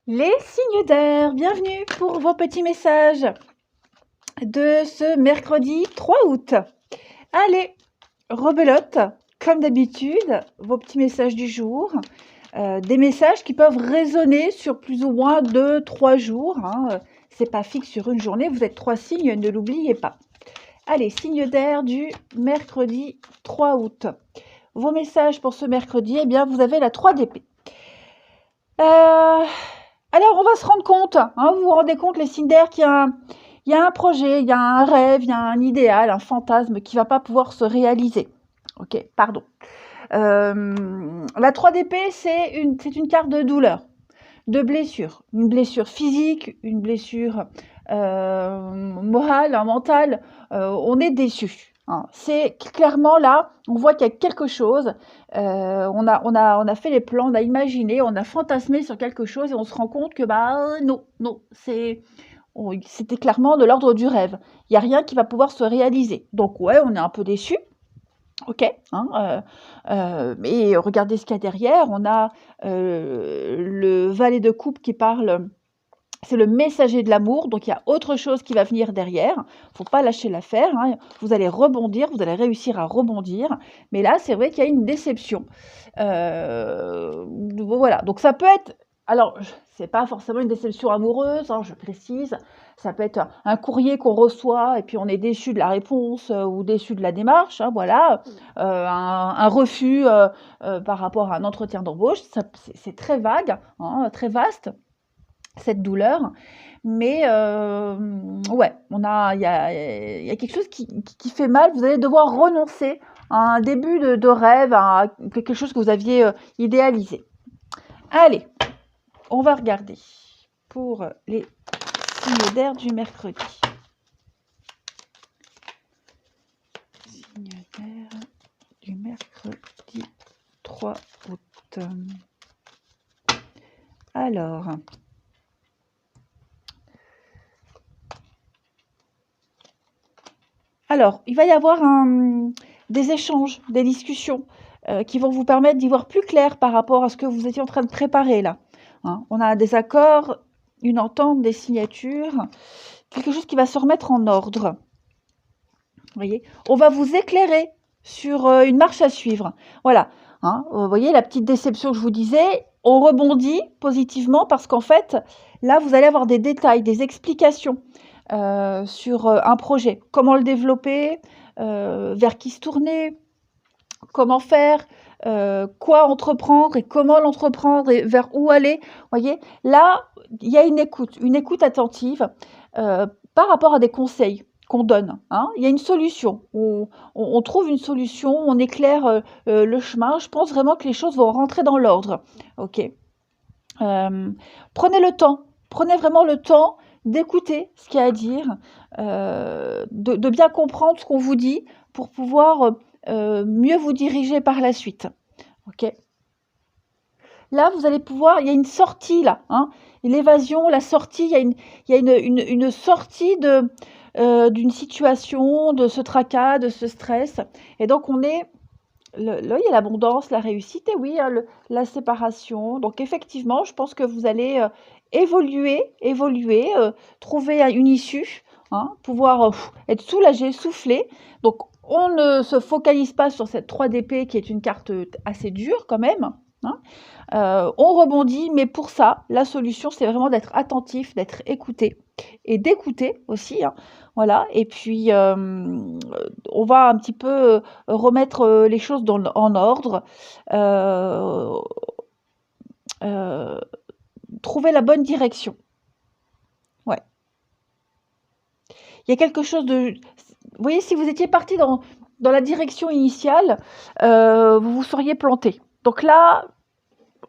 Les signes d'air, bienvenue pour vos petits messages de ce mercredi 3 août. Allez, rebelote, comme d'habitude, vos petits messages du jour. Des messages qui peuvent résonner sur plus ou moins 2-3 jours. C'est pas fixe sur une journée, vous êtes 3 signes, ne l'oubliez pas. Allez, signe d'air du mercredi 3 août. Vos messages pour ce mercredi, eh bien, vous avez la 3 d'épée. Alors, on va se rendre compte, vous vous rendez compte, les signes d'air, qu'il y a un projet, il y a un rêve, il y a un idéal, un fantasme qui ne va pas pouvoir se réaliser. Ok, pardon. La 3 d'épée, c'est une carte de douleur, de blessure. Une blessure physique, une blessure morale, mentale. On est déçu. C'est clairement là, on voit qu'il y a quelque chose. On a fait les plans, on a imaginé, on a fantasmé sur quelque chose et on se rend compte que non, c'était clairement de l'ordre du rêve. Il n'y a rien qui va pouvoir se réaliser. Donc ouais, on est un peu déçu. Ok, mais regardez ce qu'il y a derrière. On a le valet de coupe qui parle. C'est le messager de l'amour, donc il y a autre chose qui va venir derrière. Il ne faut pas lâcher l'affaire. Vous allez rebondir, vous allez réussir à rebondir. Mais là, c'est vrai qu'il y a une déception. Voilà, donc ça peut être... Alors, c'est pas forcément une déception amoureuse, je précise. Ça peut être un courrier qu'on reçoit et puis on est déçu de la réponse ou déçu de la démarche. Voilà, un refus par rapport à un entretien d'embauche. C'est très vague, très vaste, cette douleur, mais ouais, il y a quelque chose qui fait mal. Vous allez devoir renoncer à un début de rêve, à quelque chose que vous aviez idéalisé. Allez, on va regarder pour les signes d'air du mercredi. Signes d'air du mercredi 3 août. Alors, il va y avoir des échanges, des discussions qui vont vous permettre d'y voir plus clair par rapport à ce que vous étiez en train de préparer là. On a des accords, une entente, des signatures, quelque chose qui va se remettre en ordre. Vous voyez, on va vous éclairer sur une marche à suivre. Voilà. Vous voyez la petite déception que je vous disais, on rebondit positivement parce qu'en fait, là, vous allez avoir des détails, des explications. Sur un projet, comment le développer, vers qui se tourner, comment faire, quoi entreprendre et comment l'entreprendre et vers où aller. Vous voyez, là, il y a une écoute attentive par rapport à des conseils qu'on donne. Il y a une solution, on trouve une solution, on éclaire le chemin. Je pense vraiment que les choses vont rentrer dans l'ordre. Ok. Prenez le temps, prenez vraiment le temps d'écouter ce qu'il y a à dire, de bien comprendre ce qu'on vous dit pour pouvoir mieux vous diriger par la suite. Ok. Là, vous allez pouvoir, il y a une sortie là, l'évasion, la sortie, il y a une sortie d'une situation, de ce tracas, de ce stress. Et donc, il y a l'abondance, la réussite, et oui, la séparation. Donc, effectivement, je pense que vous allez évoluer, trouver une issue, pouvoir être soulagé, soufflé. Donc, on ne se focalise pas sur cette 3 d'épée qui est une carte assez dure quand même. On rebondit, mais pour ça, la solution, c'est vraiment d'être attentif, d'être écouté et d'écouter aussi. Voilà, et puis on va un petit peu remettre les choses en ordre, trouver la bonne direction. Ouais. Il y a quelque chose de... Vous voyez, si vous étiez parti dans la direction initiale, vous vous seriez planté. Donc là,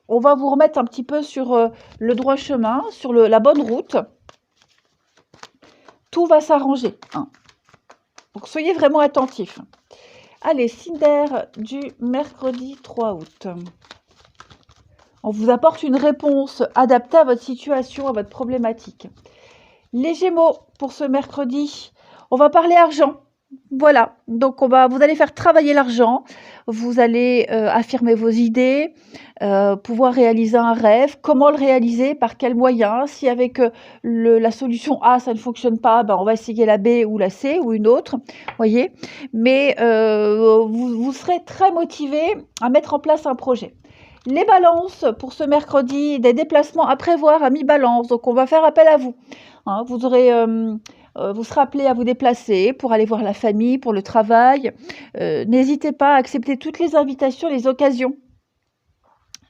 on va vous remettre un petit peu sur le droit chemin, sur la bonne route. Tout va s'arranger. Donc, soyez vraiment attentifs. Allez, signe d'air du mercredi 3 août. On vous apporte une réponse adaptée à votre situation, à votre problématique. Les Gémeaux, pour ce mercredi, on va parler argent. Voilà, donc vous allez faire travailler l'argent, vous allez, affirmer vos idées, pouvoir réaliser un rêve. Comment le réaliser? Par quels moyens? Si avec, la solution A, ça ne fonctionne pas, on va essayer la B ou la C ou une autre, voyez? Mais, vous serez très motivé à mettre en place un projet. Les balances pour ce mercredi, des déplacements à prévoir à mi-balance, donc on va faire appel à vous, hein. Vous serez appelés à vous déplacer pour aller voir la famille, pour le travail. N'hésitez pas à accepter toutes les invitations, les occasions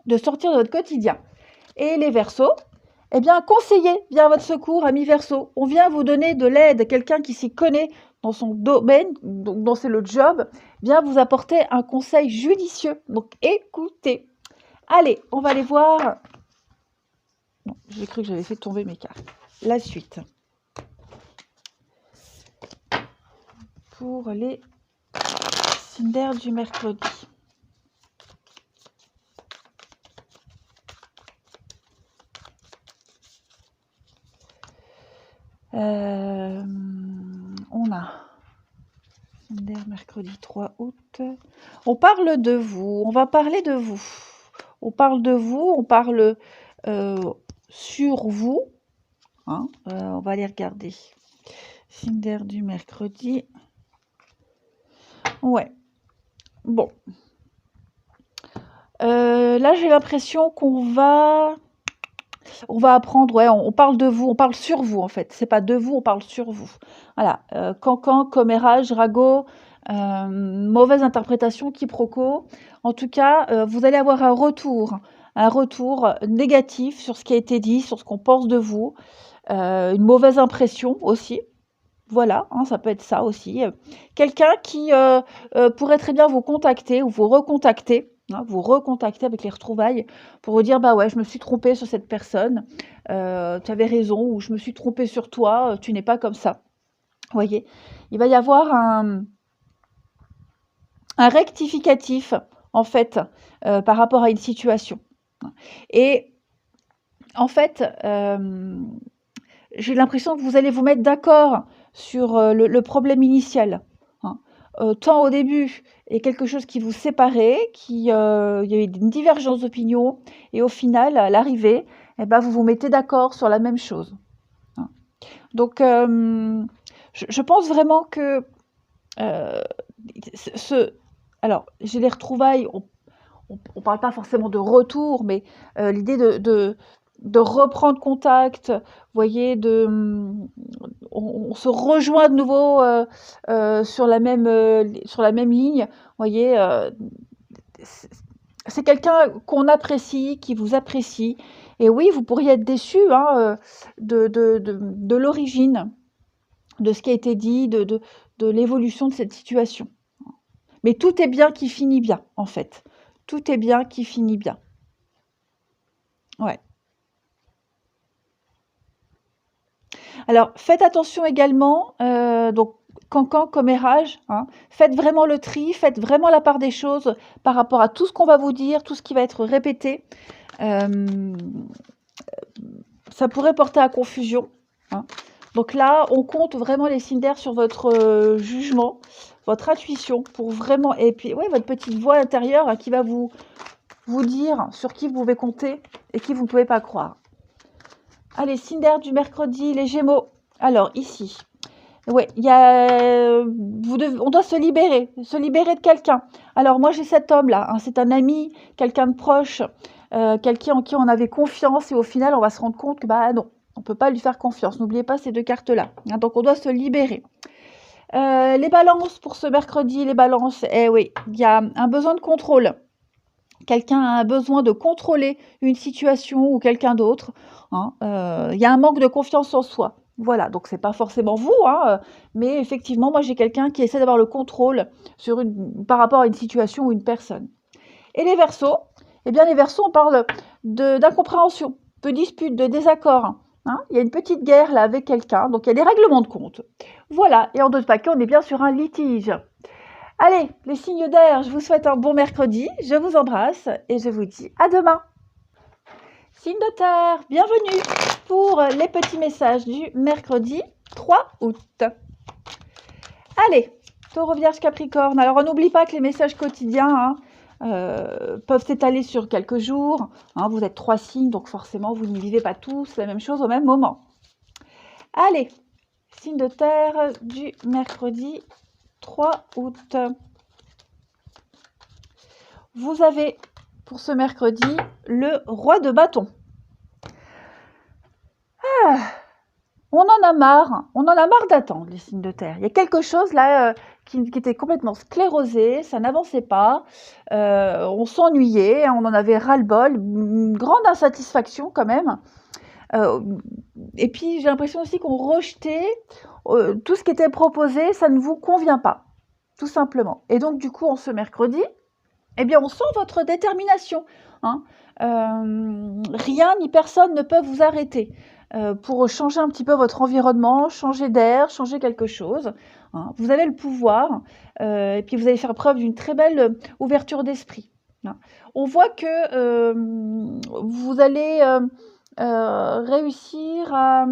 de sortir de votre quotidien. Et les Verseaux, eh bien, conseillez bien votre secours, amis Verseaux. On vient vous donner de l'aide, quelqu'un qui s'y connaît dans son domaine, dont c'est le job, vient vous apporter un conseil judicieux. Donc, écoutez. Allez, on va aller voir. Non, j'ai cru que j'avais fait tomber mes cartes. La suite. Pour les Cinder du mercredi. On a Cinder mercredi 3 août. On parle de vous, on va parler de vous. On parle de vous, on parle sur vous. Hein, on va aller regarder. Cinder du mercredi. Ouais. Bon. Là, j'ai l'impression qu'on va apprendre, ouais, on parle de vous, on parle sur vous en fait. C'est pas de vous, on parle sur vous. Voilà. Cancan, commérage, ragot, mauvaise interprétation, quiproquo. En tout cas, vous allez avoir un retour négatif sur ce qui a été dit, sur ce qu'on pense de vous. Une mauvaise impression aussi. Voilà, hein, ça peut être ça aussi. Quelqu'un qui pourrait très bien vous contacter ou vous recontacter, hein, vous recontacter avec les retrouvailles pour vous dire bah ouais, je me suis trompée sur cette personne, tu avais raison, ou je me suis trompée sur toi, tu n'es pas comme ça. Vous voyez, il va y avoir un rectificatif en fait par rapport à une situation. Et en fait, j'ai l'impression que vous allez vous mettre d'accord sur le problème initial. Hein. Tant au début, il y a quelque chose qui vous séparait, il y avait une divergence d'opinion, et au final, à l'arrivée, vous vous mettez d'accord sur la même chose. Hein. Donc, je pense vraiment que alors, j'ai les retrouvailles, on ne parle pas forcément de retour, mais l'idée de reprendre contact, vous voyez, on se rejoint de nouveau sur la même ligne, vous voyez, c'est quelqu'un qu'on apprécie, qui vous apprécie, et oui, vous pourriez être déçu hein, de l'origine, de ce qui a été dit, de l'évolution de cette situation. Mais tout est bien qui finit bien, en fait. Tout est bien qui finit bien. Ouais. Alors, faites attention également, donc cancan, commérage, hein, faites vraiment le tri, faites vraiment la part des choses par rapport à tout ce qu'on va vous dire, tout ce qui va être répété. Ça pourrait porter à confusion. Hein. Donc là, on compte vraiment les Cinder sur votre jugement, votre intuition, pour vraiment... Et puis, ouais, votre petite voix intérieure hein, qui va vous dire sur qui vous pouvez compter et qui vous ne pouvez pas croire. Allez, Cinder du mercredi, les Gémeaux. Alors, ici, ouais, on doit se libérer de quelqu'un. Alors, moi, j'ai cet homme-là, hein, c'est un ami, quelqu'un de proche, quelqu'un en qui on avait confiance, et au final, on va se rendre compte que, non, on ne peut pas lui faire confiance. N'oubliez pas ces deux cartes-là. Hein, donc, on doit se libérer. Les balances pour ce mercredi, les balances, oui, il y a un besoin de contrôle. Quelqu'un a besoin de contrôler une situation ou quelqu'un d'autre. Hein, y a un manque de confiance en soi. Voilà, donc c'est pas forcément vous, hein, mais effectivement, moi j'ai quelqu'un qui essaie d'avoir le contrôle par rapport à une situation ou une personne. Et les Verseaux, eh bien les Verseaux, on parle d'incompréhension, de dispute, de désaccord. Hein. Il y a une petite guerre là avec quelqu'un, donc il y a des règlements de compte. Voilà, et en d'autres paquets, on est bien sur un litige. Allez, les signes d'air, je vous souhaite un bon mercredi, je vous embrasse et je vous dis à demain. Signe de terre, bienvenue pour les petits messages du mercredi 3 août. Allez, Taureau, Vierge, Capricorne. Alors, on n'oublie pas que les messages quotidiens peuvent s'étaler sur quelques jours. Hein, vous êtes 3 signes, donc forcément, vous n'y vivez pas tous la même chose au même moment. Allez, signe de terre du mercredi 3 août. Vous avez, pour ce mercredi, le roi de bâton. On en a marre d'attendre les signes de terre. Il y a quelque chose là qui était complètement sclérosé, ça n'avançait pas, on s'ennuyait, on en avait ras-le-bol, une grande insatisfaction quand même. Et puis j'ai l'impression aussi qu'on rejetait tout ce qui était proposé, ça ne vous convient pas, tout simplement. Et donc du coup, en ce mercredi, eh bien on sent votre détermination. Hein. Rien ni personne ne peut vous arrêter. Pour changer un petit peu votre environnement, changer d'air, changer quelque chose. Hein. Vous avez le pouvoir et puis vous allez faire preuve d'une très belle ouverture d'esprit. Hein. On voit que vous allez réussir à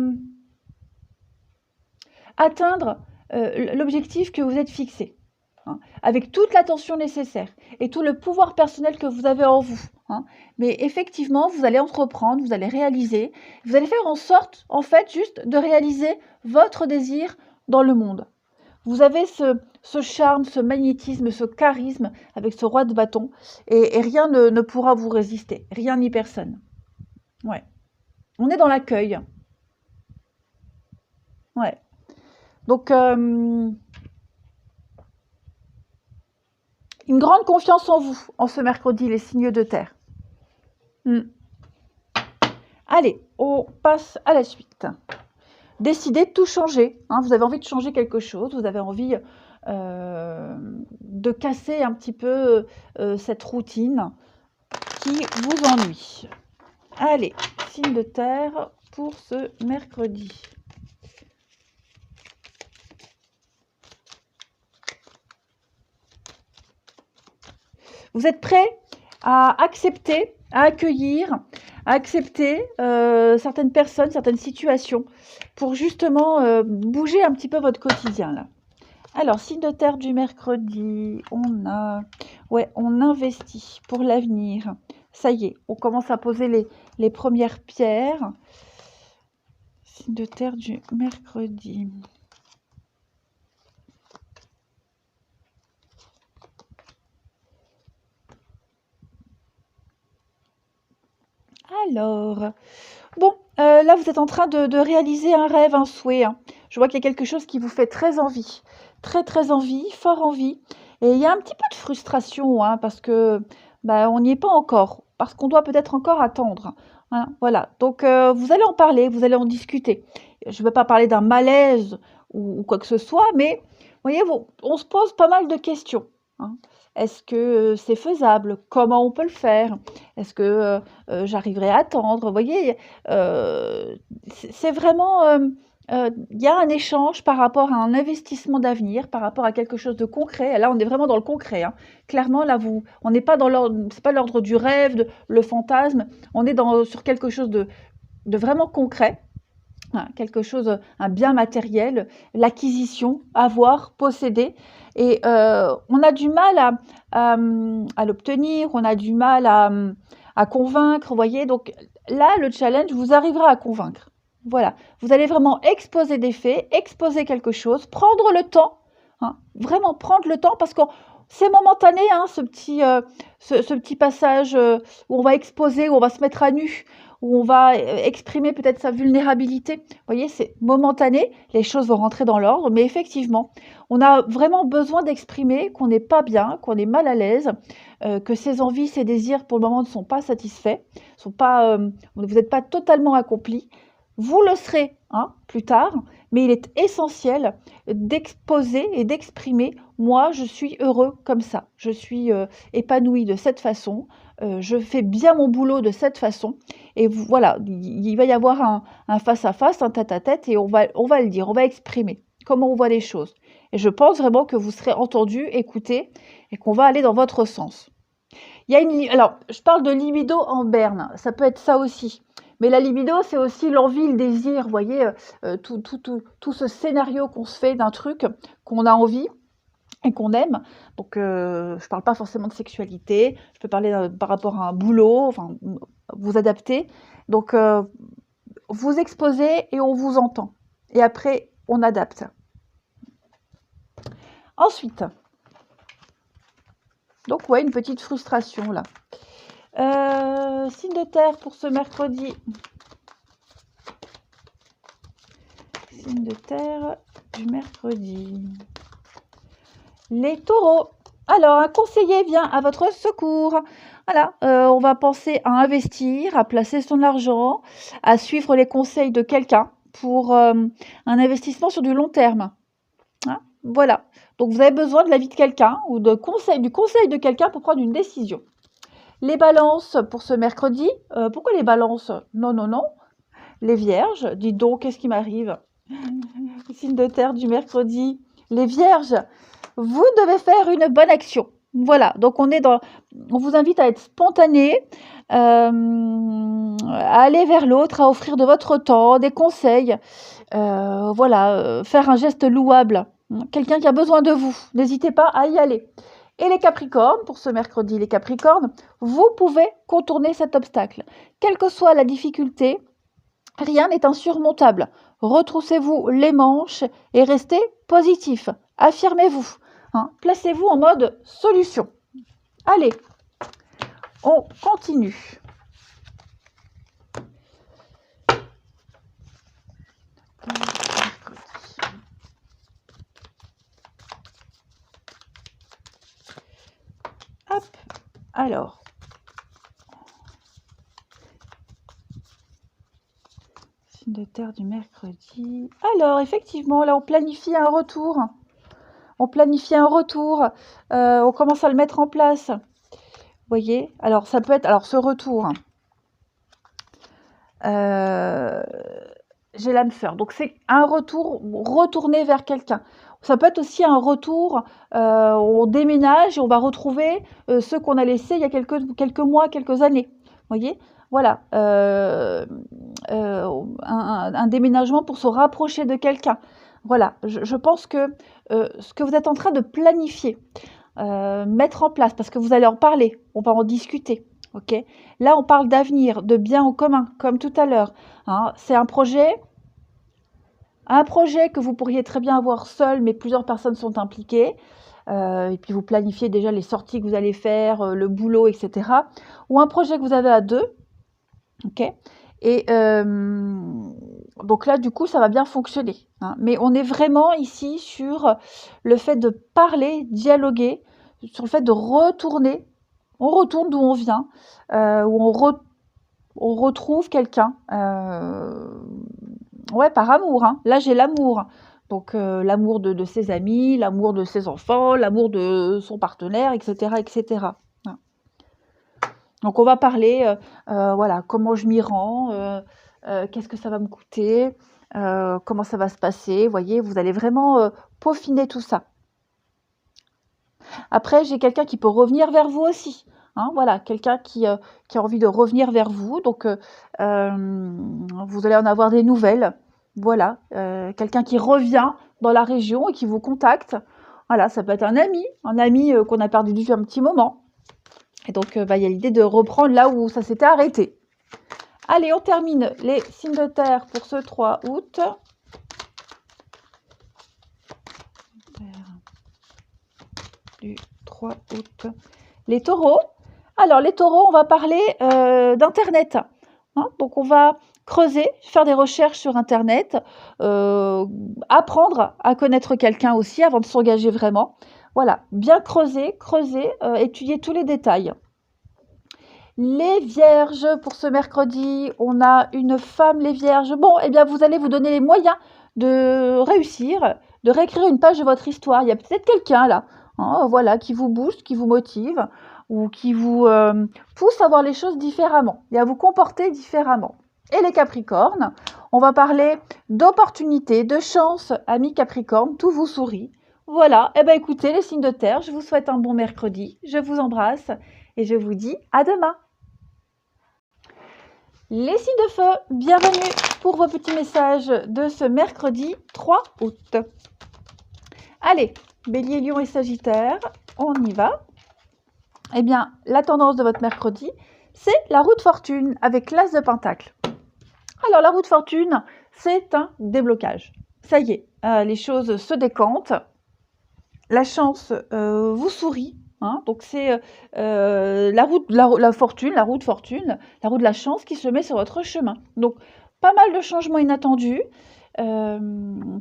atteindre l'objectif que vous êtes fixé. Hein, avec toute l'attention nécessaire et tout le pouvoir personnel que vous avez en vous. Hein. Mais effectivement, vous allez entreprendre, vous allez réaliser, vous allez faire en sorte, en fait, juste de réaliser votre désir dans le monde. Vous avez ce charme, ce magnétisme, ce charisme avec ce roi de bâton et rien ne pourra vous résister, rien ni personne. Ouais. On est dans l'accueil. Ouais. Donc, une grande confiance en vous, en ce mercredi, les signes de terre. Allez, on passe à la suite. Décidez de tout changer. Hein, vous avez envie de changer quelque chose, vous avez envie de casser un petit peu cette routine qui vous ennuie. Allez, signe de terre pour ce mercredi. Vous êtes prêt à accepter, à accueillir, à accepter certaines personnes, certaines situations pour justement bouger un petit peu votre quotidien là. Alors, signe de terre du mercredi, on investit pour l'avenir. Ça y est, on commence à poser les premières pierres. Signe de terre du mercredi. Alors, bon, là, vous êtes en train de réaliser un rêve, un souhait. Hein. Je vois qu'il y a quelque chose qui vous fait très envie, très envie, fort envie. Et il y a un petit peu de frustration, hein, parce que on n'y est pas encore, parce qu'on doit peut-être encore attendre. Hein, voilà, donc vous allez en parler, vous allez en discuter. Je ne veux pas parler d'un malaise ou quoi que ce soit, mais vous voyez, on se pose pas mal de questions. Hein. Est-ce que c'est faisable? Comment on peut le faire? Est-ce que j'arriverai à attendre? Vous voyez, c'est vraiment, il y a un échange par rapport à un investissement d'avenir, par rapport à quelque chose de concret. Là, on est vraiment dans le concret. Hein. Clairement, là, on n'est pas dans l'ordre, c'est pas l'ordre du rêve, le fantasme. On est sur quelque chose de vraiment concret. Hein, quelque chose, un bien matériel, l'acquisition, avoir, posséder. Et on a du mal à l'obtenir, on a du mal à convaincre, vous voyez. Donc là, le challenge vous arrivera à convaincre. Voilà, vous allez vraiment exposer des faits, exposer quelque chose, prendre le temps, hein, vraiment prendre le temps parce que c'est momentané, hein, ce petit passage où on va exposer, où on va se mettre à nu, où on va exprimer peut-être sa vulnérabilité. Vous voyez, c'est momentané, les choses vont rentrer dans l'ordre, mais effectivement, on a vraiment besoin d'exprimer qu'on n'est pas bien, qu'on est mal à l'aise, que ses envies, ses désirs pour le moment ne sont pas satisfaits, vous n'êtes pas totalement accompli. Vous le serez plus tard, mais il est essentiel d'exposer et d'exprimer « moi, je suis heureux comme ça, je suis épanoui de cette façon, je fais bien mon boulot de cette façon ». Et voilà, il va y avoir un face-à-face, un tête-à-tête, et on va le dire, on va exprimer comment on voit les choses. Et je pense vraiment que vous serez entendu, écouté, et qu'on va aller dans votre sens. Alors, je parle de libido en berne, ça peut être ça aussi. Mais la libido, c'est aussi l'envie, le désir, vous voyez, tout ce scénario qu'on se fait d'un truc qu'on a envie. et qu'on aime. Donc, je parle pas forcément de sexualité, je peux parler par rapport à un boulot, enfin, vous adapter. Donc, vous exposez et on vous entend. Et après, on adapte. Ensuite, donc ouais, une petite frustration là. Signe de terre pour ce mercredi. Signe de terre du mercredi. Les taureaux. Alors, un conseiller vient à votre secours. Voilà, on va penser à investir, à placer son argent, à suivre les conseils de quelqu'un pour un investissement sur du long terme. Hein, voilà. Donc, vous avez besoin de l'avis de quelqu'un ou du conseil de quelqu'un pour prendre une décision. Les balances pour ce mercredi. Pourquoi les balances? Non, non, non. Les vierges. Dites donc, qu'est-ce qui m'arrive? Signe de terre du mercredi. Les vierges. Vous devez faire une bonne action. Voilà, donc on vous invite à être spontané, à aller vers l'autre, à offrir de votre temps, des conseils, voilà, faire un geste louable. Quelqu'un qui a besoin de vous, n'hésitez pas à y aller. Et les Capricornes, pour ce mercredi, les Capricornes, vous pouvez contourner cet obstacle. Quelle que soit la difficulté, rien n'est insurmontable. Retroussez-vous les manches et restez positif. Affirmez-vous. Hein, placez-vous en mode solution. Allez, on continue. Hop, alors. Signe de terre du mercredi. Alors, effectivement, là, on planifie un retour. On planifie un retour. On commence à le mettre en place. Vous voyez? Alors, ça peut être... Alors, ce retour... j'ai l'âme sœur. Donc, c'est un retour, retourner vers quelqu'un. Ça peut être aussi un retour, on déménage et on va retrouver ceux qu'on a laissés il y a quelques mois, quelques années. Vous voyez? Voilà. Un déménagement pour se rapprocher de quelqu'un. Voilà. Je pense que ce que vous êtes en train de planifier, mettre en place, parce que vous allez en parler, on va en discuter. Ok, là, on parle d'avenir, de bien en commun, comme tout à l'heure. Hein. C'est un projet que vous pourriez très bien avoir seul, mais plusieurs personnes sont impliquées. Et puis, vous planifiez déjà les sorties que vous allez faire, le boulot, etc. Ou un projet que vous avez à deux. Ok. Et donc là, du coup, ça va bien fonctionner. Hein. Mais on est vraiment ici sur le fait de parler, dialoguer, sur le fait de retourner. On retourne d'où on vient, où on retrouve quelqu'un. Ouais, par amour. Hein. Là, j'ai l'amour. Donc, l'amour de ses amis, l'amour de ses enfants, l'amour de son partenaire, etc., etc. Hein. Donc, on va parler, voilà, comment je m'y rends, qu'est-ce que ça va me coûter, comment ça va se passer. Vous voyez, vous allez vraiment peaufiner tout ça. Après, j'ai quelqu'un qui peut revenir vers vous aussi. Hein, voilà, quelqu'un qui a envie de revenir vers vous. Donc, vous allez en avoir des nouvelles. Voilà, quelqu'un qui revient dans la région et qui vous contacte. Voilà, ça peut être un ami qu'on a perdu de vue un petit moment. Et donc, il y a l'idée de reprendre là où ça s'était arrêté. Allez, on termine les signes de terre pour ce 3 août. Du 3 août. Les taureaux. Alors, les taureaux, on va parler d'Internet. Hein, donc, on va creuser, faire des recherches sur Internet, apprendre à connaître quelqu'un aussi avant de s'engager vraiment. Voilà, bien creuser, étudier tous les détails. Les vierges, pour ce mercredi, on a une femme, les vierges. Bon, eh bien, vous allez vous donner les moyens de réussir, de réécrire une page de votre histoire. Il y a peut-être quelqu'un là, hein, voilà, qui vous booste, qui vous motive, ou qui vous pousse à voir les choses différemment et à vous comporter différemment. Et les Capricornes, on va parler d'opportunités, de chance, amis Capricorne, tout vous sourit. Voilà, eh bien écoutez, les signes de terre, je vous souhaite un bon mercredi, je vous embrasse et je vous dis à demain. Les signes de feu, bienvenue pour vos petits messages de ce mercredi 3 août. Allez, Bélier, Lion et Sagittaire, on y va. Eh bien, la tendance de votre mercredi, c'est la roue de fortune avec l'As de Pentacle. Alors, la roue de fortune, c'est un déblocage. Ça y est, les choses se décantent. La chance vous sourit. Hein, donc, c'est la fortune, la roue de fortune, la roue de la chance qui se met sur votre chemin. Donc, pas mal de changements inattendus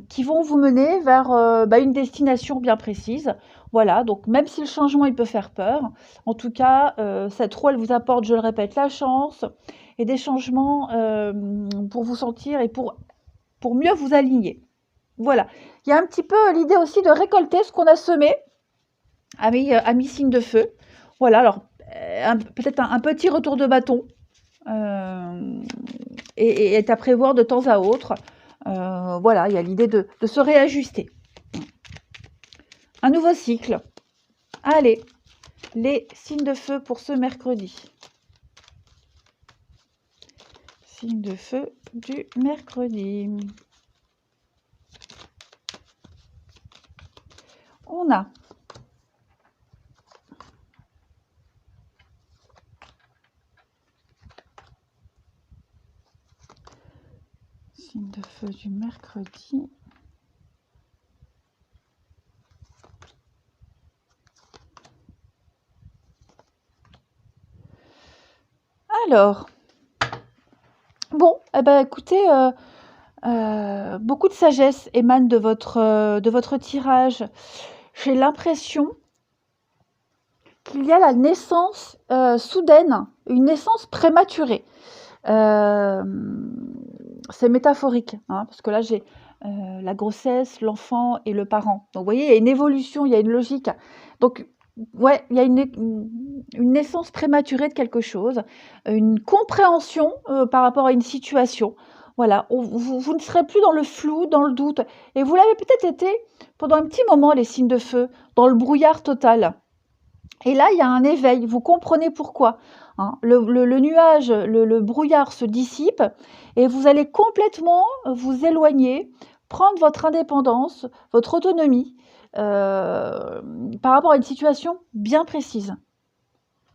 qui vont vous mener vers une destination bien précise. Voilà, donc même si le changement il peut faire peur, en tout cas, cette roue, elle vous apporte, je le répète, la chance et des changements pour vous sentir et pour mieux vous aligner. Voilà, il y a un petit peu l'idée aussi de récolter ce qu'on a semé à mi-signe de feu. Voilà, alors peut-être un petit retour de bâton et est à prévoir de temps à autre. Voilà, il y a l'idée de se réajuster. Un nouveau cycle. Allez, les signes de feu pour ce mercredi. Signe de feu du mercredi. On a signe de feu du mercredi. Alors, bon, eh ben, écoutez, beaucoup de sagesse émane de votre tirage. J'ai l'impression qu'il y a la naissance soudaine, une naissance prématurée. C'est métaphorique, hein, parce que là, j'ai la grossesse, l'enfant et le parent. Donc, vous voyez, il y a une évolution, il y a une logique. Donc, ouais, il y a une naissance prématurée de quelque chose, une compréhension par rapport à une situation. Voilà, vous ne serez plus dans le flou, dans le doute. Et vous l'avez peut-être été pendant un petit moment, les signes de feu, dans le brouillard total. Et là, il y a un éveil, vous comprenez pourquoi. Hein. Le nuage, le brouillard se dissipe et vous allez complètement vous éloigner, prendre votre indépendance, votre autonomie par rapport à une situation bien précise.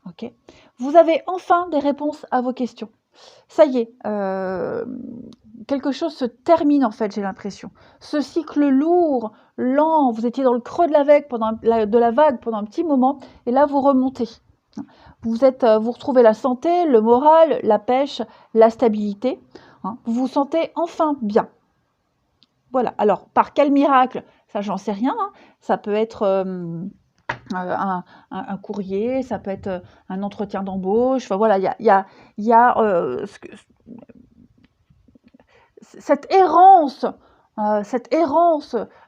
Okay. Vous avez enfin des réponses à vos questions. Ça y est, quelque chose se termine en fait, j'ai l'impression. Ce cycle lourd, lent, vous étiez dans le creux de la vague pendant un petit moment, et là vous remontez. Vous retrouvez la santé, le moral, la pêche, la stabilité. Hein, vous vous sentez enfin bien. Voilà. Alors, par quel miracle? Ça, j'en sais rien. Hein. Ça peut être un courrier, ça peut être un entretien d'embauche. Enfin, voilà, il y a cette errance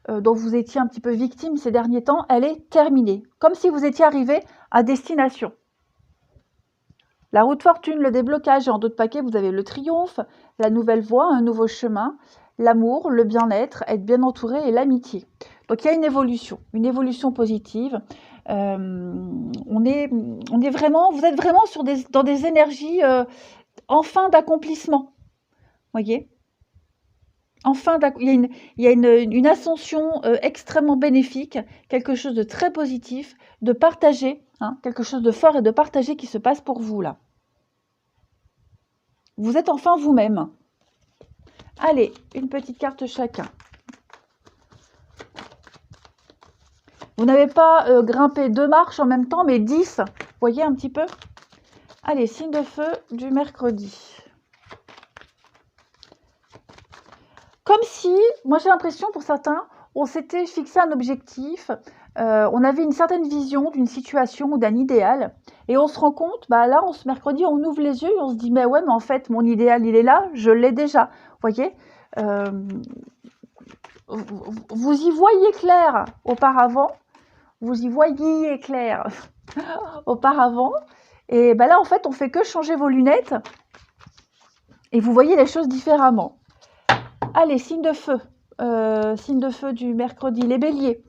dont vous étiez un petit peu victime ces derniers temps, elle est terminée. Comme si vous étiez arrivé à destination. La roue de fortune, le déblocage et en d'autres paquets, vous avez le triomphe, la nouvelle voie, un nouveau chemin, l'amour, le bien-être, être bien entouré et l'amitié. Donc il y a une évolution positive. Vous êtes vraiment dans des énergies enfin d'accomplissement. Voyez ? Enfin, il y a une ascension extrêmement bénéfique, quelque chose de très positif, de partagé, hein, quelque chose de fort et de partagé qui se passe pour vous là. Vous êtes enfin vous-même. Allez, une petite carte chacun. Vous n'avez pas grimpé 2 marches en même temps, mais 10. Vous voyez un petit peu? Allez, signe de feu du mercredi. Comme si, moi j'ai l'impression pour certains, on s'était fixé un objectif, on avait une certaine vision d'une situation ou d'un idéal, et on se rend compte, là, ce mercredi, on ouvre les yeux et on se dit, mais ouais, mais en fait, mon idéal, il est là, je l'ai déjà. Vous voyez, vous y voyez clair auparavant, et là, en fait, on fait que changer vos lunettes, et vous voyez les choses différemment. Allez, signe de feu du mercredi, les béliers.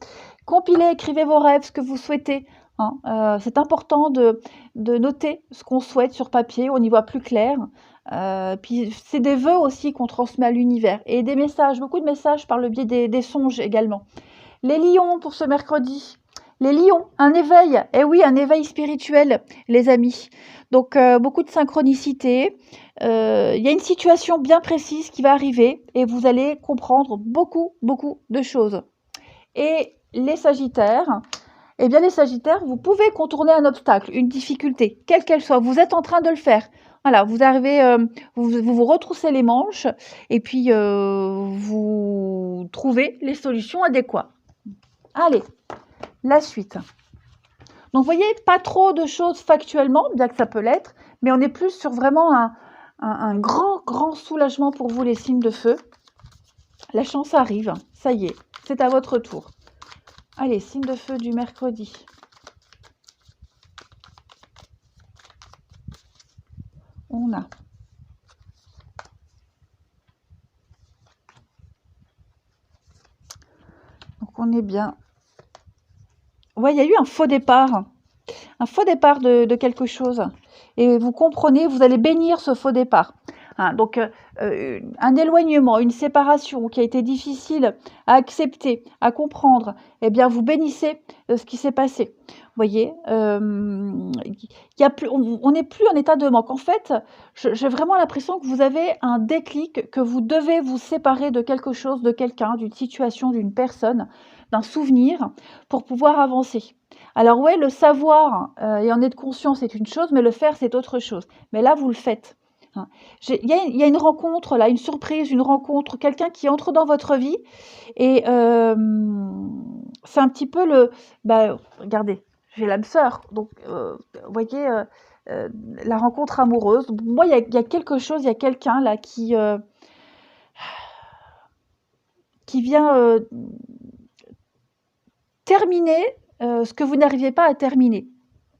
Compilez, écrivez vos rêves, ce que vous souhaitez. Hein. C'est important de noter ce qu'on souhaite sur papier, on y voit plus clair. Puis c'est des vœux aussi qu'on transmet à l'univers. Et des messages, beaucoup de messages par le biais des songes également. Les lions pour ce mercredi. Les lions, un éveil. Eh oui, un éveil spirituel, les amis. Donc, beaucoup de synchronicité. Il y a une situation bien précise qui va arriver et vous allez comprendre beaucoup, beaucoup de choses. Et les sagittaires, eh bien les sagittaires, vous pouvez contourner un obstacle, une difficulté, quelle qu'elle soit. Vous êtes en train de le faire. Voilà, vous arrivez, vous retroussez les manches et puis vous trouvez les solutions adéquates. Allez, la suite. Donc, vous voyez, pas trop de choses factuellement, bien que ça peut l'être, mais on est plus sur vraiment un grand, grand soulagement pour vous, les signes de feu. La chance arrive, ça y est, c'est à votre tour. Allez, signe de feu du mercredi. On a. Donc, on est bien. Ouais, il y a eu un faux départ. Un faux départ de quelque chose. Et vous comprenez, vous allez bénir ce faux départ. Hein, donc, un éloignement, une séparation qui a été difficile à accepter, à comprendre, eh bien, vous bénissez ce qui s'est passé. Vous voyez, y a plus, on n'est plus en état de manque. En fait, j'ai vraiment l'impression que vous avez un déclic, que vous devez vous séparer de quelque chose, de quelqu'un, d'une situation, d'une personne, d'un souvenir, pour pouvoir avancer. Alors ouais, le savoir et en être conscient, c'est une chose, mais le faire, c'est autre chose. Mais là, vous le faites. Hein. Il y a une rencontre, là, une surprise, une rencontre, quelqu'un qui entre dans votre vie. Et c'est un petit peu le... Bah, regardez, j'ai l'âme sœur. Donc, vous voyez, la rencontre amoureuse. Moi, il y a quelque chose, il y a quelqu'un là qui vient terminer ce que vous n'arriviez pas à terminer,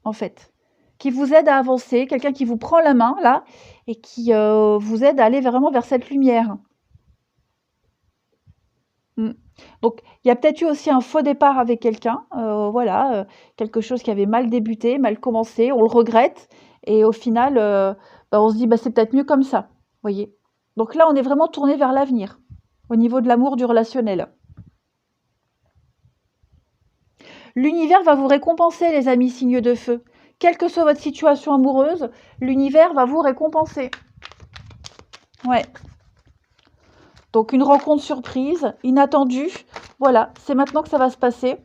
en fait. Qui vous aide à avancer, quelqu'un qui vous prend la main, là, et qui vous aide à aller vraiment vers cette lumière. Donc, il y a peut-être eu aussi un faux départ avec quelqu'un, voilà, quelque chose qui avait mal débuté, mal commencé, on le regrette, et au final, on se dit, bah, c'est peut-être mieux comme ça, voyez. Donc là, on est vraiment tourné vers l'avenir, au niveau de l'amour, du relationnel. L'univers va vous récompenser, les amis signes de feu. Quelle que soit votre situation amoureuse, l'univers va vous récompenser. Ouais. Donc, une rencontre surprise, inattendue. Voilà, c'est maintenant que ça va se passer.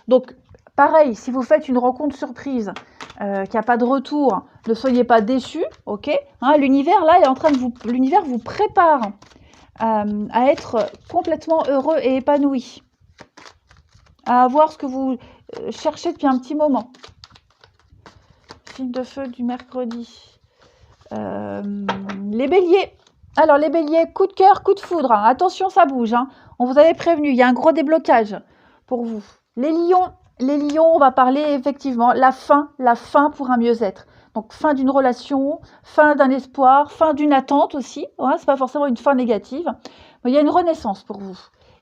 Donc, pareil, si vous faites une rencontre surprise, qu'il n'y a pas de retour, ne soyez pas déçus, ok, hein, l'univers, là, est en train de l'univers vous prépare à être complètement heureux et épanoui. À avoir ce que vous cherchez depuis un petit moment. Signe de feu du mercredi. Les béliers. Alors, les béliers, coup de cœur, coup de foudre. Hein. Attention, ça bouge. Hein. On vous avait prévenu, il y a un gros déblocage pour vous. Les lions, on va parler effectivement la fin pour un mieux-être. Donc, fin d'une relation, fin d'un espoir, fin d'une attente aussi. Hein, ce n'est pas forcément une fin négative. Mais il y a une renaissance pour vous.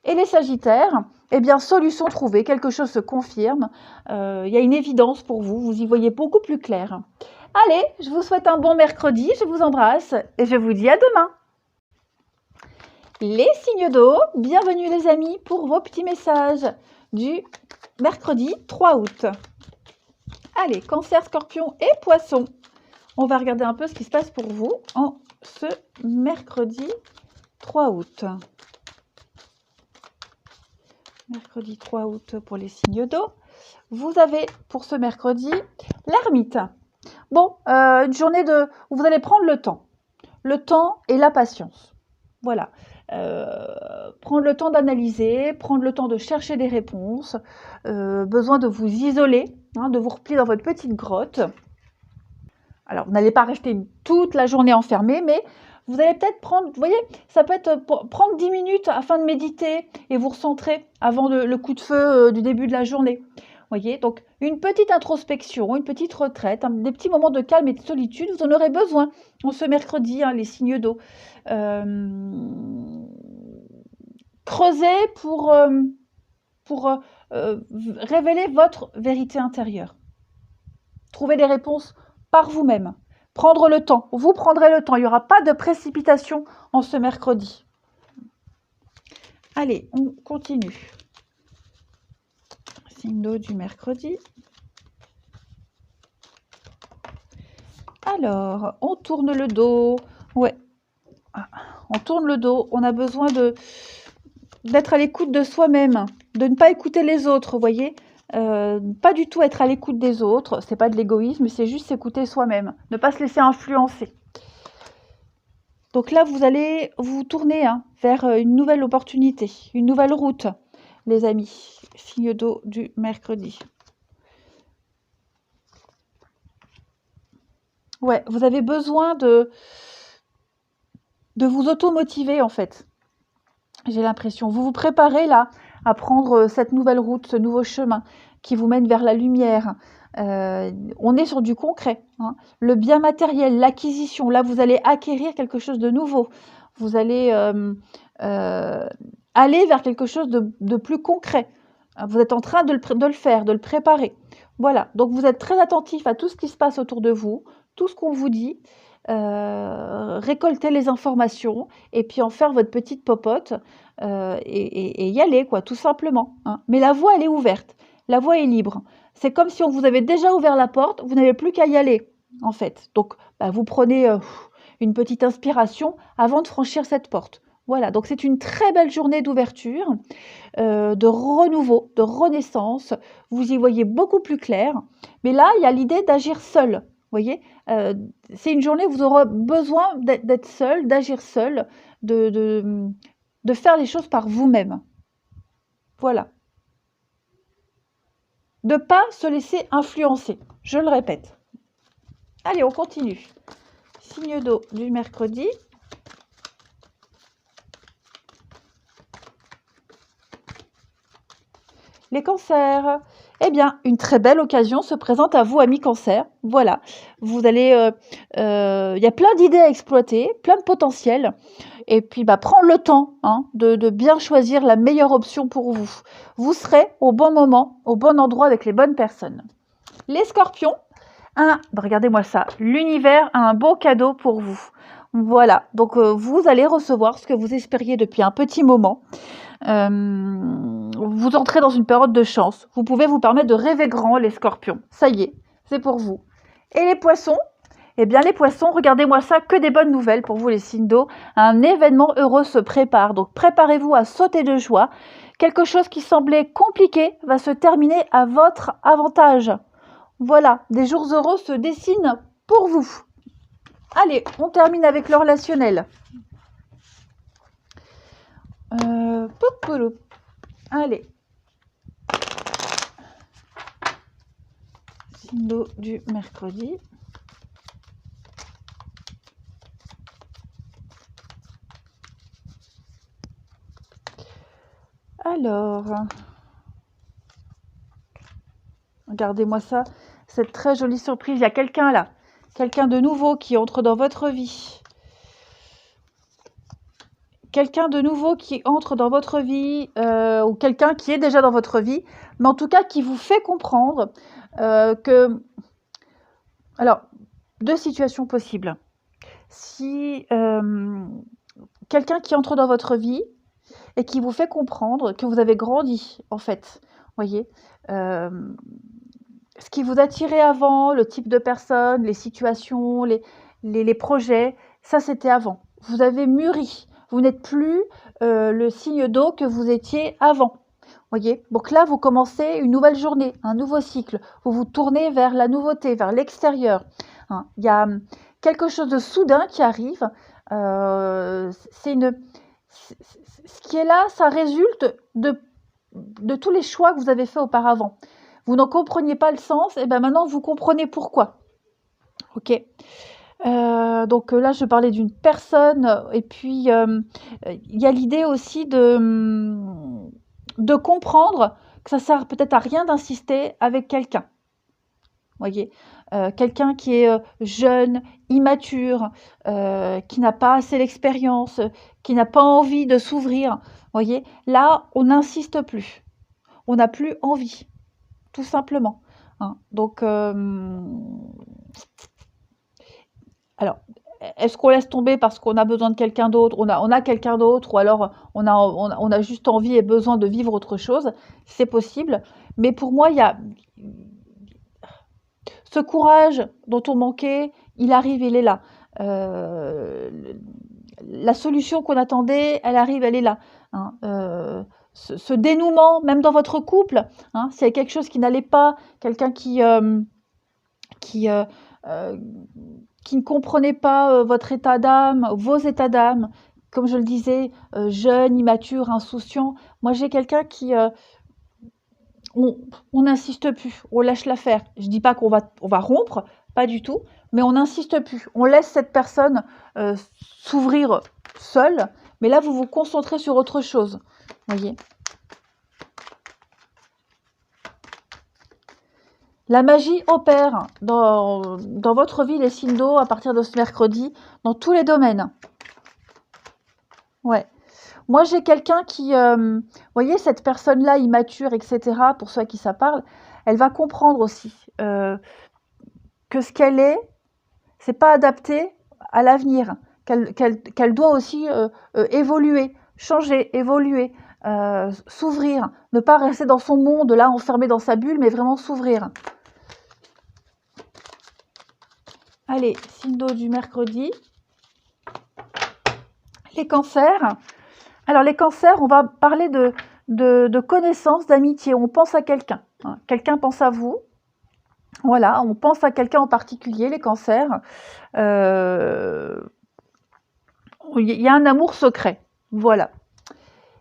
Et les sagittaires, eh bien, solution trouvée, quelque chose se confirme. Il y a une évidence pour vous, vous y voyez beaucoup plus clair. Allez, je vous souhaite un bon mercredi, je vous embrasse et je vous dis à demain. Les signes d'eau, bienvenue les amis pour vos petits messages du mercredi 3 août. Allez, Cancer, Scorpion et Poisson. On va regarder un peu ce qui se passe pour vous en ce mercredi 3 août. Mercredi 3 août pour les signes d'eau. Vous avez pour ce mercredi l'ermite. Bon, une journée où vous allez prendre le temps et la patience. Voilà. Prendre le temps d'analyser, prendre le temps de chercher des réponses, besoin de vous isoler, hein, de vous replier dans votre petite grotte. Alors, vous n'allez pas rester toute la journée enfermé, mais vous allez peut-être prendre, vous voyez, ça peut être prendre 10 minutes afin de méditer et vous recentrer avant le coup de feu du début de la journée. Voyez, donc une petite introspection, une petite retraite, des petits moments de calme et de solitude, vous en aurez besoin en ce mercredi, hein, les signes d'eau. Creusez pour révéler votre vérité intérieure. Trouvez des réponses par vous-même. Prendre le temps. Vous prendrez le temps. Il n'y aura pas de précipitation en ce mercredi. Allez, on continue. Signe d'eau du mercredi. Alors, on tourne le dos. Ouais, on tourne le dos. On a besoin d'être à l'écoute de soi-même, de ne pas écouter les autres, vous voyez. Pas du tout être à l'écoute des autres, c'est pas de l'égoïsme, c'est juste s'écouter soi-même, ne pas se laisser influencer. Donc là, vous allez vous tourner vers une nouvelle opportunité, une nouvelle route, les amis. Signe d'eau du mercredi. Ouais, vous avez besoin de vous automotiver, en fait. J'ai l'impression. Vous vous préparez là à prendre cette nouvelle route, ce nouveau chemin qui vous mène vers la lumière. On est sur du concret, hein. Le bien matériel, l'acquisition. Là, vous allez acquérir quelque chose de nouveau. Vous allez aller vers quelque chose de plus concret. Vous êtes en train de le faire, de le préparer. Voilà. Donc, vous êtes très attentif à tout ce qui se passe autour de vous, tout ce qu'on vous dit. Récolter les informations et puis en faire votre petite popote et y aller, quoi, tout simplement, hein. Mais la voie, elle est ouverte. La voie est libre. C'est comme si on vous avait déjà ouvert la porte, vous n'avez plus qu'à y aller, en fait. Donc, vous prenez une petite inspiration avant de franchir cette porte. Voilà, donc c'est une très belle journée d'ouverture, de renouveau, de renaissance. Vous y voyez beaucoup plus clair. Mais là, il y a l'idée d'agir seul. Vous voyez, c'est une journée où vous aurez besoin d'être seul, d'agir seul, de faire les choses par vous-même. Voilà. De ne pas se laisser influencer. Je le répète. Allez, on continue. Signe d'eau du mercredi. Les cancers. Eh bien, une très belle occasion se présente à vous, amis cancers. Voilà, vous allez, il y a plein d'idées à exploiter, plein de potentiel. Et puis, prendre le temps de bien choisir la meilleure option pour vous. Vous serez au bon moment, au bon endroit avec les bonnes personnes. Les scorpions, regardez-moi ça, l'univers a un beau cadeau pour vous. Voilà, donc vous allez recevoir ce que vous espériez depuis un petit moment. Vous entrez dans une période de chance. Vous pouvez vous permettre de rêver grand, les scorpions. Ça y est, c'est pour vous. Et les poissons? Eh bien, les poissons, regardez-moi ça, que des bonnes nouvelles pour vous, les signes d'eau. Un événement heureux se prépare. Donc, préparez-vous à sauter de joie. Quelque chose qui semblait compliqué va se terminer à votre avantage. Voilà, des jours heureux se dessinent pour vous. Allez, on termine avec le relationnel. Allez. Signe d'eau du mercredi. Alors, regardez-moi ça, cette très jolie surprise. Il y a quelqu'un là, quelqu'un de nouveau qui entre dans votre vie. Quelqu'un de nouveau qui entre dans votre vie, ou quelqu'un qui est déjà dans votre vie, mais en tout cas qui vous fait comprendre que... Alors, deux situations possibles. Si quelqu'un qui entre dans votre vie et qui vous fait comprendre que vous avez grandi, en fait, voyez, ce qui vous attirait avant, le type de personne, les situations, les projets, ça c'était avant. Vous avez mûri. Vous n'êtes plus le signe d'eau que vous étiez avant. Voyez. Donc là, vous commencez une nouvelle journée, un nouveau cycle. Vous vous tournez vers la nouveauté, vers l'extérieur. Il y a quelque chose de soudain qui arrive. Ce qui est là, ça résulte de tous les choix que vous avez faits auparavant. Vous n'en compreniez pas le sens, et bien maintenant vous comprenez pourquoi. Ok. Donc là, je parlais d'une personne, et puis il y a l'idée aussi de comprendre que ça sert peut-être à rien d'insister avec quelqu'un. Voyez, quelqu'un qui est jeune, immature, qui n'a pas assez d'expérience, qui n'a pas envie de s'ouvrir. Voyez, là, on n'insiste plus. On n'a plus envie, tout simplement. Donc, alors, est-ce qu'on laisse tomber parce qu'on a besoin de quelqu'un d'autre, on a quelqu'un d'autre, ou alors on a juste envie et besoin de vivre autre chose, c'est possible. Mais pour moi, il y a ce courage dont on manquait, il arrive, il est là. La solution qu'on attendait, elle arrive, elle est là. Hein. Ce dénouement, même dans votre couple, hein, s'il y a quelque chose qui n'allait pas, quelqu'un qui ne comprenait pas votre état d'âme, vos états d'âme, comme je le disais, jeune, immature, insouciant. Moi, j'ai quelqu'un qui... on n'insiste plus, on lâche l'affaire. Je dis pas qu'on va rompre, pas du tout, mais on n'insiste plus. On laisse cette personne s'ouvrir seule, mais là, vous vous concentrez sur autre chose. Voyez. La magie opère dans votre vie, les signes d'eau, à partir de ce mercredi, dans tous les domaines. Ouais. Moi, j'ai quelqu'un qui, vous voyez, cette personne-là, immature, etc., pour ceux à qui ça parle, elle va comprendre aussi que ce qu'elle est, c'est pas adapté à l'avenir, qu'elle doit aussi évoluer, changer, évoluer, s'ouvrir, ne pas rester dans son monde, là, enfermé dans sa bulle, mais vraiment s'ouvrir. Allez, signe d'eau du mercredi. Les cancers. Alors, les cancers, on va parler de connaissance, d'amitié. On pense à quelqu'un. Hein. Quelqu'un pense à vous. Voilà, on pense à quelqu'un en particulier, les cancers. Il y a un amour secret. Voilà.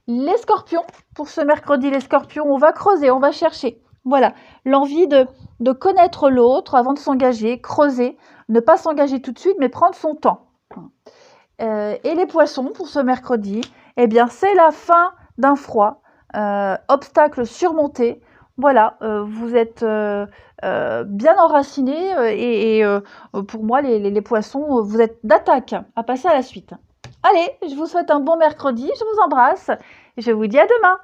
Les scorpions, pour ce mercredi, les scorpions, on va creuser, on va chercher. Voilà, l'envie de connaître l'autre avant de s'engager, creuser, ne pas s'engager tout de suite, mais prendre son temps. Et les poissons, pour ce mercredi, eh bien, c'est la fin d'un froid, obstacle surmonté. Voilà, vous êtes bien enracinés et pour moi, les poissons, vous êtes d'attaque à passer à la suite. Allez, je vous souhaite un bon mercredi, je vous embrasse et je vous dis à demain.